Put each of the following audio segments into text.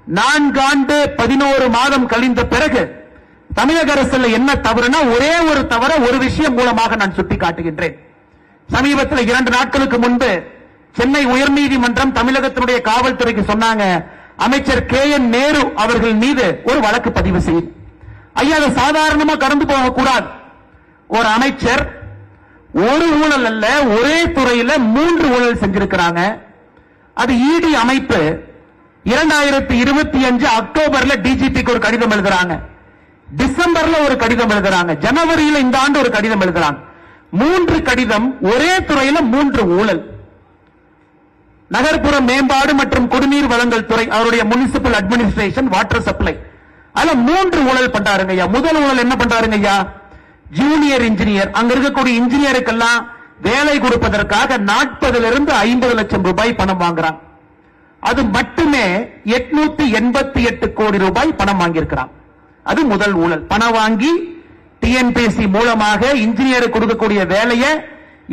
4 ஆண்டு 11 மாதம் கழிந்த பிறகு தமிழக அரசுல என்ன தவறுனா ஒரே ஒரு தவற ஒரு விஷயம் மூலமாக நான் சுட்டி காட்டுகின்றேன். சமீபத்தில் 2 நாட்களுக்கு முன்பு சென்னை உயர்நீதிமன்றம் தமிழகத்தினுடைய காவல்துறைக்கு சொன்னாங்க, அமைச்சர் KN நேரு அவர்கள் மீது ஒரு வழக்கு பதிவு செய்யும். ஐயா, அதை சாதாரணமா கடந்து போகக்கூடாது. ஒரு அமைச்சர் ஒரு ஊழல் அல்ல, ஒரே துறையில 3 ஊழல் செஞ்சிருக்கிறாங்க. அது இடி அமைப்பு 2025 அக்டோபர்ல டிஜிபிக்கு ஒரு கடிதம் எழுதுறாங்க, டிசம்பர்ல ஒரு கடிதம் எழுதுறாங்க, ஜனவரியில இந்த ஆண்டு ஒரு கடிதம் எழுதுறாங்க. 3 கடிதம், ஒரே துறையில 3 ஊழல். நகர்ப்புற மேம்பாடு மற்றும் குடிநீர் வழங்கல் துறை, அவருடைய முனிசிபல் அட்மினிஸ்ட்ரேஷன், வாட்டர் சப்ளை, அதுல 3 ஊழல் பண்றாருங்க ஐயா. முதல் ஊழல் என்ன பண்றாருங்க ஐயா? ஜூனியர் இன்ஜினியர், அங்க இருக்கக்கூடிய இன்ஜினியருக்கெல்லாம் வேலை கொடுப்பதற்காக 40 to 50 லட்சம் ரூபாய் பணம் வாங்குறாங்க. அது மட்டுமே 888 கோடி ரூபாய் பணம் வாங்கியிருக்கிறான். அது முதல் ஊழல். பணம் வாங்கி டிஎன்பிஎஸ்சி மூலமாக இன்ஜினியர் கொடுக்கக்கூடிய வேலையை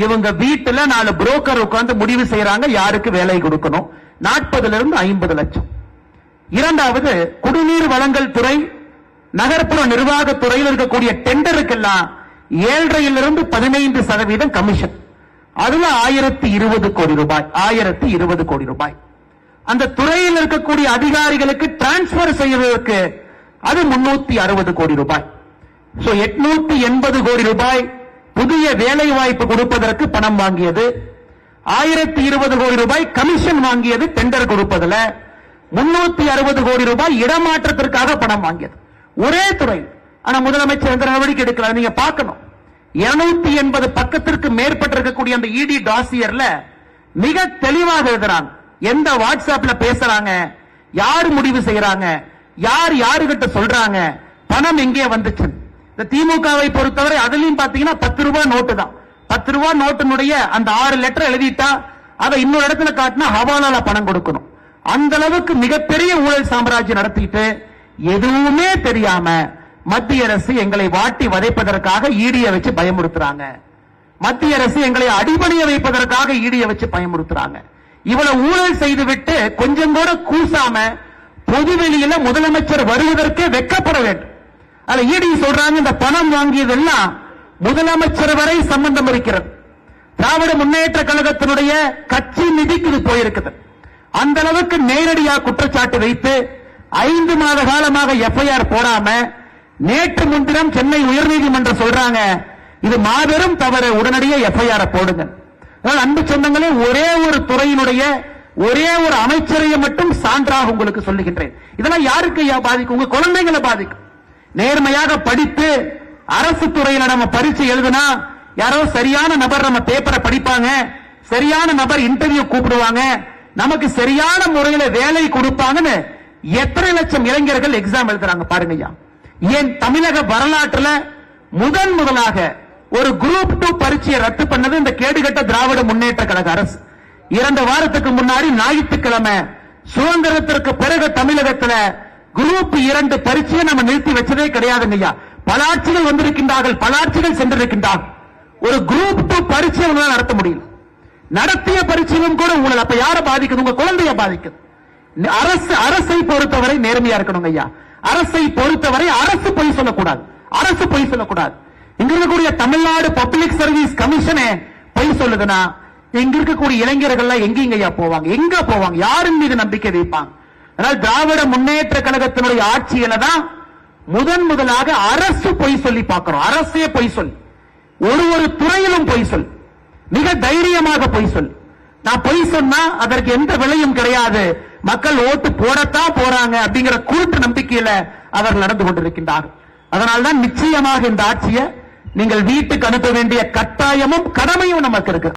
இவங்க வீட்டுல 4 புரோக்கர் உட்கார்ந்து முடிவு செய்யறாங்க யாருக்கு வேலை கொடுக்கணும். 40 to 50 லட்சம். இரண்டாவது, குடிநீர் வழங்கல் துறை, நகர்ப்புற நிர்வாகத்துறையில் இருக்கக்கூடிய டெண்டருக்கெல்லாம் 7.5 to 15% கமிஷன். அதுல 1020 கோடி ரூபாய். 1020 கோடி ரூபாய். அந்த துறையில் இருக்கக்கூடிய அதிகாரிகளுக்கு டிரான்ஸ்பர் செய்வதற்கு அது 360 கோடி ரூபாய். 880 கோடி ரூபாய் புதிய வேலை வாய்ப்பு கொடுப்பதற்கு பணம் வாங்கியது. 1020 கோடி ரூபாய் கமிஷன் வாங்கியது டெண்டர் கொடுப்பதில். 360 கோடி ரூபாய் இடமாற்றத்திற்காக பணம் வாங்கியது. ஒரே துறை. ஆனா முதலமைச்சர் எந்த நடவடிக்கை எடுக்கல. நீங்க பார்க்கணும், 280 பக்கத்திற்கு மேற்பட்டு இருக்கக்கூடிய அந்த இடி டாசியர்ல மிக தெளிவாக எழுதுறாங்க. எந்த வாட்ஸ்அப்ல பேசுறாங்க, யார் முடிவு செய்யறாங்க, யார் யாருகிட்ட சொல்றாங்க, பணம் எங்கே வந்துச்சு. இந்த திமுகவை பொறுத்தவரை அதுலயும் பாத்தீங்கன்னா 10 ரூபாய் நோட்டு தான். 10 ரூபாய் நோட்டினுடைய அந்த 6 லெட்டர் எழுதிட்டா அதை இன்னொரு இடத்துல காட்டினா ஹவாலால பணம் கொடுக்கணும். அந்த அளவுக்கு மிகப்பெரிய ஊழல் சாம்ராஜ்யம் நடத்திட்டு எதுவுமே தெரியாம மத்திய அரசு எங்களை வாட்டி வதைப்பதற்காக ஈடிய வச்சு பயமுறுத்துறாங்க. மத்திய அரசு எங்களை அடிபணிய வைப்பதற்காக ஈடிய வச்சு பயமுறுத்துறாங்க. இவ்வளவு ஊழல் செய்துவிட்டு கொஞ்சம் கூட கூசாம பொதுவெளியில முதலமைச்சர் வருவதற்கே வெட்கப்பட வேண்டும். அதுல ஈடி சொல்றாங்க, இந்த பணம் வாங்கியதெல்லாம் முதலமைச்சர் வரை சம்பந்தம் இருக்கிறது. திராவிட முன்னேற்ற கழகத்தினுடைய கட்சி நிதிக்கு இது போயிருக்குது. அந்த அளவுக்கு நேரடியாக குற்றச்சாட்டு வைத்து 5 மாத காலமாக எஃப்ஐஆர் போடாம நேற்று முன்தினம் சென்னை உயர்நீதிமன்றம் சொல்றாங்க, இது மாபெரும் தவறு, உடனடியாக எஃப்ஐஆர் போடுங்க. அன்பு சொந்தங்களே, ஒரே ஒரு துறையினுடைய ஒரே ஒரு அமைச்சரையை மட்டும் சான்றாக உங்களுக்கு சொல்லுகின்றேன். இதெல்லாம் யாருக்கு பாதிக்கும்? உங்க குழந்தைகளை பாதிக்கும். நேர்மையாக படித்து அரசு துறையில நம்ம பரீட்சை எழுதுனா யாரோ சரியான நபர் நம்ம பேப்பரை படிப்பாங்க, சரியான நபர் இன்டர்வியூ கூப்பிடுவாங்க, நமக்கு சரியான முறையில வேலை கொடுப்பாங்கன்னு எத்தனை லட்சம் இளைஞர்கள் எக்ஸாம் எழுதுறாங்க பாருங்க. ஏன் தமிழக வரலாற்றுல முதலாக ஒரு குரூப் 2 பரீட்சையை ரத்து பண்ணது இந்த கேடுகட்ட திராவிட முன்னேற்ற கழக அரசு. 2 வாரத்துக்கு முன்னாடி ஞாயிற்றுக்கிழமை சுதந்திரத்திற்கு பிறகு தமிழகத்தில் குரூப் 2 பரீட்சையை நம்ம நிறுத்தி வச்சதே கிடையாதுங்க. பல ஆட்சிகள் வந்திருக்கின்றார்கள், பல ஆட்சிகள் சென்றிருக்கின்றார்கள். ஒரு குரூப் 2 பரீட்சை நடத்த முடியல. நடத்திய பரீட்சையும் கூட ஊழல். அப்ப யாரை பாதிக்குது? உங்க குழந்தைய பாதிக்குது. அரசை பொறுத்தவரை நேர்மையா இருக்கணும் ஐயா. அரசை பொறுத்தவரை அரசு பொய் சொல்லக்கூடாது. அரசு பொய் சொல்லக்கூடாது. இங்க இருக்கக்கூடிய தமிழ்நாடு பப்ளிக் சர்வீஸ் கமிஷனே பொய் சொல்லுதுன்னா இங்க இருக்கக்கூடிய இளைஞர்கள் எங்கேயா போவாங்க? எங்க போவாங்க? யாரின் மீது நம்பிக்கை வைப்பாங்க? அதனால் திராவிட முன்னேற்ற கழகத்தினுடைய ஆட்சியில தான் முதலாக அரசு பொய் சொல்லி பார்க்கிறோம். அரசே பொய் சொல்லி, ஒரு துறையிலும் பொய் சொல், மிக தைரியமாக பொய் சொல். நான் பொய் சொன்னா அதற்கு எந்த விலையும் கிடையாது, மக்கள் ஓட்டு போடத்தான் போறாங்க அப்படிங்கிற கூட்டு நம்பிக்கையில அவர்கள் நடந்து கொண்டிருக்கின்றார்கள். அதனால்தான் நிச்சயமாக இந்த ஆட்சியை நீங்கள் வீட்டுக்கு அனுப்ப வேண்டிய கட்டாயமும் கடமையும் நமக்கு இருக்கு.